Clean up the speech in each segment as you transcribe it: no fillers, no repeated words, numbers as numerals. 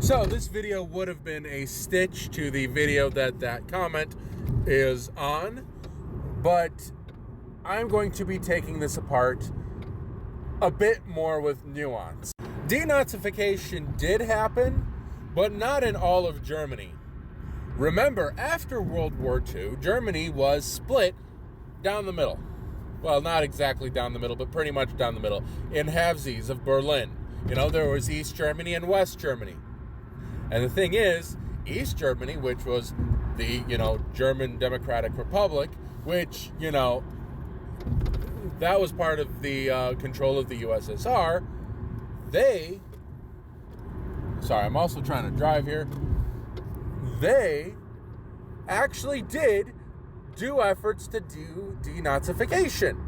So this video would have been a stitch to the video that comment is on, but I'm going to be taking this apart a bit more with nuance. Denazification did happen, but not in all of Germany. Remember, after World War II, Germany was split down the middle. Well, not exactly down the middle, but pretty much down the middle, in halvesies of Berlin. You know, there was East Germany and West Germany. And the thing is, East Germany, which was the, German Democratic Republic, which, that was part of the control of the USSR, I'm also trying to drive here, they actually did do efforts to do denazification.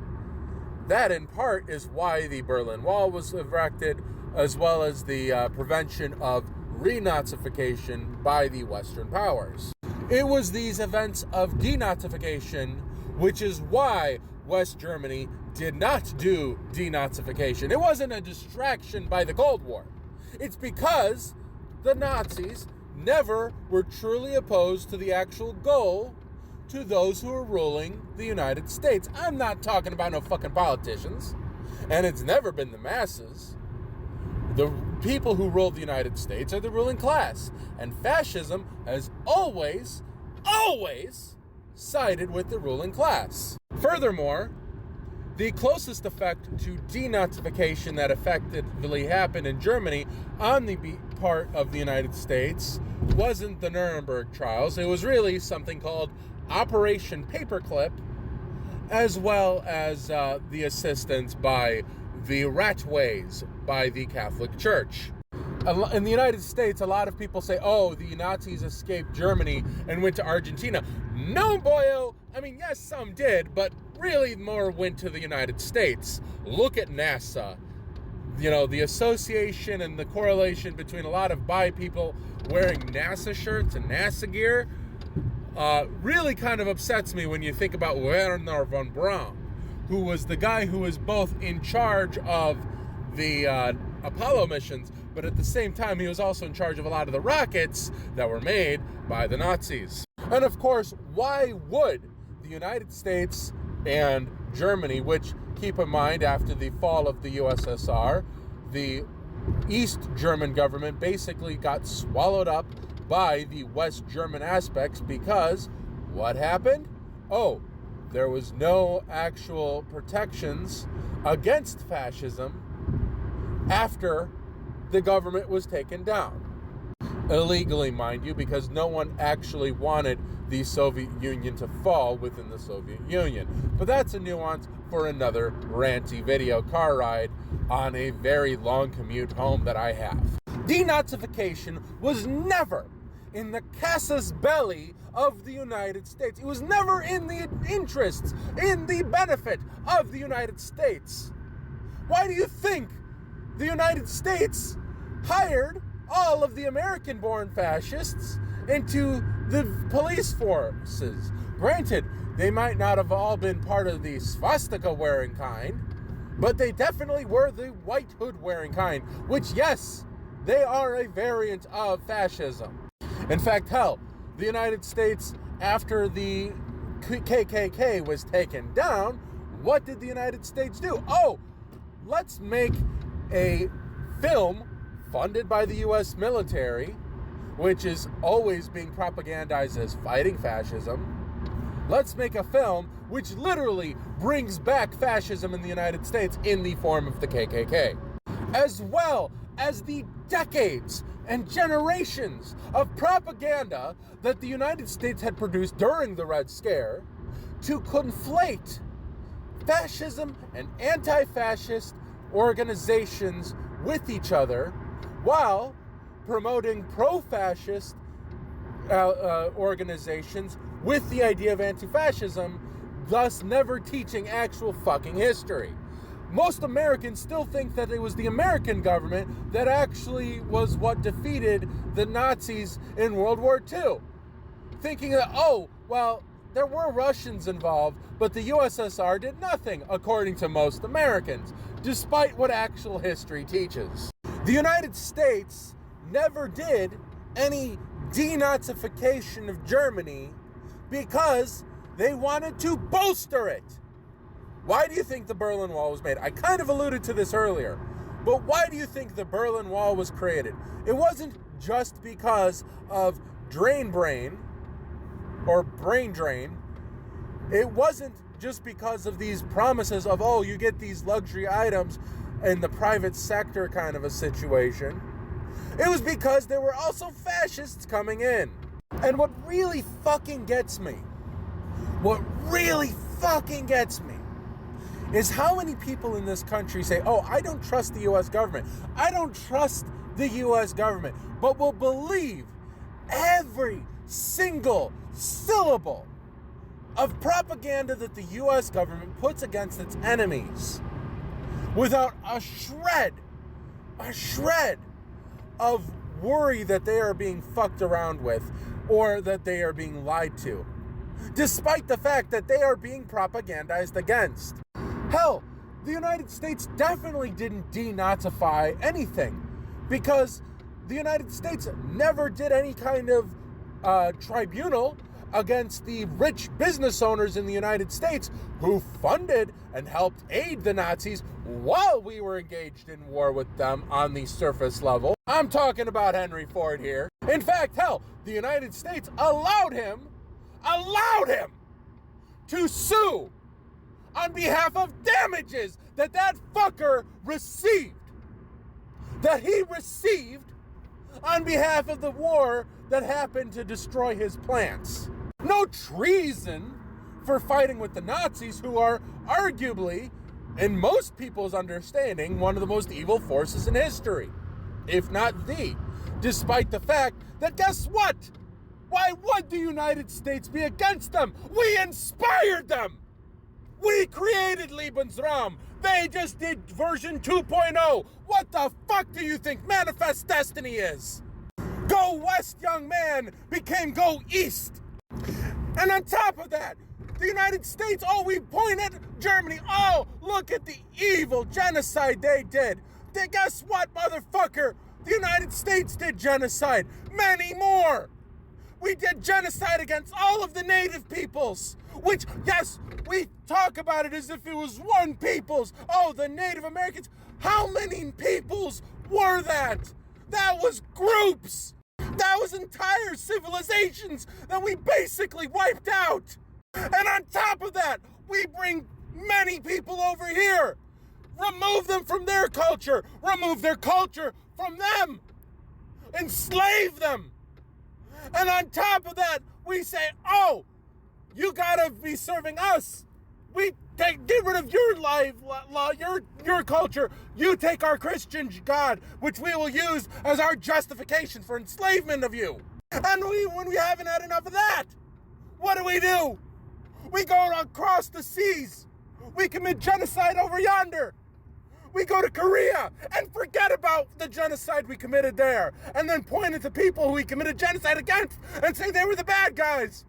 That, in part, is why the Berlin Wall was erected, as well as the prevention of renazification by the Western powers. It was these events of denazification, which is why West Germany did not do denazification. It wasn't a distraction by the Cold War. It's because the Nazis never were truly opposed to the actual goal to those who were ruling the United States. I'm not talking about no fucking politicians, and it's never been the masses. The people who ruled the United States are the ruling class, and fascism has always sided with the ruling class. Furthermore, the closest effect to denazification that effectively happened in Germany on the part of the United States wasn't the Nuremberg trials. It was really something called Operation Paperclip, as well as the assistance by the Ratways, by the Catholic Church. In the United States, a lot of people say, oh, the Nazis escaped Germany and went to Argentina. No, boyo. I mean, yes, some did, but really more went to the United States. Look at NASA. The association and the correlation between a lot of bi people wearing NASA shirts and NASA gear really kind of upsets me when you think about Werner von Braun, who was the guy who was both in charge of the Apollo missions, but at the same time, he was also in charge of a lot of the rockets that were made by the Nazis. And of course, why would the United States and Germany, which, keep in mind, after the fall of the USSR, the East German government basically got swallowed up by the West German aspects, because what happened? Oh, there was no actual protections against fascism after the government was taken down. Illegally, mind you, because no one actually wanted the Soviet Union to fall within the Soviet Union. But that's a nuance for another ranty video car ride on a very long commute home that I have. Denazification was never in the casus belli of the United States. It was never in the interests, in the benefit of the United States. Why do you think the United States hired all of the American-born fascists into the police forces? Granted, they might not have all been part of the swastika-wearing kind, but they definitely were the white hood-wearing kind, which, yes, they are a variant of fascism. In fact, hell, the United States, after the KKK was taken down, what did the United States do? Oh, let's make a film funded by the U.S. military, which is always being propagandized as fighting fascism. Let's make a film which literally brings back fascism in the United States in the form of the KKK, as well as the decades and generations of propaganda that the United States had produced during the Red Scare to conflate fascism and anti-fascist organizations with each other, while promoting pro-fascist organizations with the idea of anti-fascism, thus never teaching actual fucking history. Most Americans still think that it was the American government that actually was what defeated the Nazis in World War II. Thinking that, oh, well, there were Russians involved, but the USSR did nothing, according to most Americans, despite what actual history teaches. The United States never did any denazification of Germany because they wanted to bolster it. Why do you think the Berlin Wall was made? I kind of alluded to this earlier, but why do you think the Berlin Wall was created? It wasn't just because of brain drain. It wasn't just because of these promises of, oh, you get these luxury items in the private sector kind of a situation. It was because there were also fascists coming in. And what really fucking gets me is how many people in this country say, oh, I don't trust the U.S. government. I don't trust the U.S. government, but will believe every single syllable of propaganda that the U.S. government puts against its enemies without a shred of worry that they are being fucked around with or that they are being lied to, despite the fact that they are being propagandized against. Hell, the United States definitely didn't denazify anything because the United States never did any kind of tribunal against the rich business owners in the United States who funded and helped aid the Nazis while we were engaged in war with them on the surface level. I'm talking about Henry Ford here. In fact, hell, the United States allowed him to sue on behalf of damages that fucker received. That he received on behalf of the war that happened to destroy his plants. No treason for fighting with the Nazis, who are arguably, in most people's understanding, one of the most evil forces in history, if not the, despite the fact that, guess what? Why would the United States be against them? We inspired them! We created Lebensraum. They just did version 2.0. What the fuck do you think Manifest Destiny is? Go West, young man, became Go East. And on top of that, the United States, oh, we point at Germany. Oh, look at the evil genocide they did. Guess what, motherfucker? The United States did genocide. Many more. We did genocide against all of the native peoples, which, yes, we talk about it as if it was one peoples. Oh, the Native Americans. How many peoples were that? That was groups. That was entire civilizations that we basically wiped out. And on top of that, we bring many people over here. Remove them from their culture. Remove their culture from them. Enslave them. And on top of that, we say, oh, you gotta be serving us. We get rid of your life, your culture. You take our Christian God, which we will use as our justification for enslavement of you. And when we haven't had enough of that, what do? We go across the seas. We commit genocide over yonder. We go to Korea and forget about the genocide we committed there, and then point at the people who we committed genocide against and say they were the bad guys.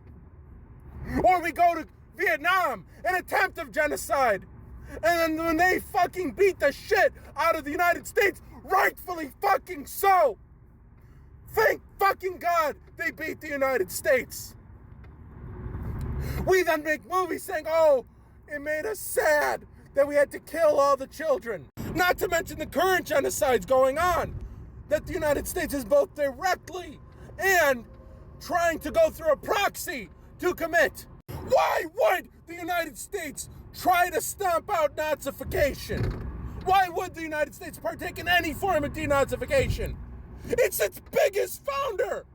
Or we go to Vietnam, an attempt of genocide, and then when they fucking beat the shit out of the United States, rightfully fucking so. Thank fucking God they beat the United States. We then make movies saying, oh, it made us sad that we had to kill all the children. Not to mention the current genocides going on that the United States is both directly and trying to go through a proxy to commit. Why would the United States try to stamp out Nazification? Why would the United States partake in any form of denazification? It's its biggest founder.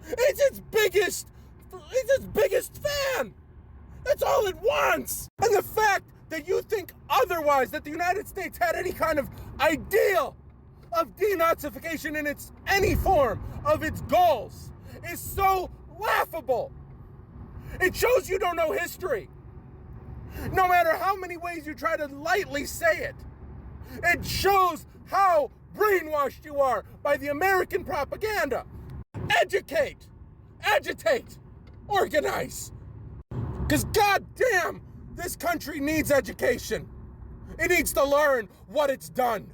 It's its biggest fan. That's all it wants. And the fact that you think otherwise, that the United States had any kind of ideal of denazification in any form of its goals, is so laughable. It shows you don't know history. No matter how many ways you try to lightly say it, it shows how brainwashed you are by the American propaganda. Educate, agitate, organize. Because goddamn, this country needs education. It needs to learn what it's done.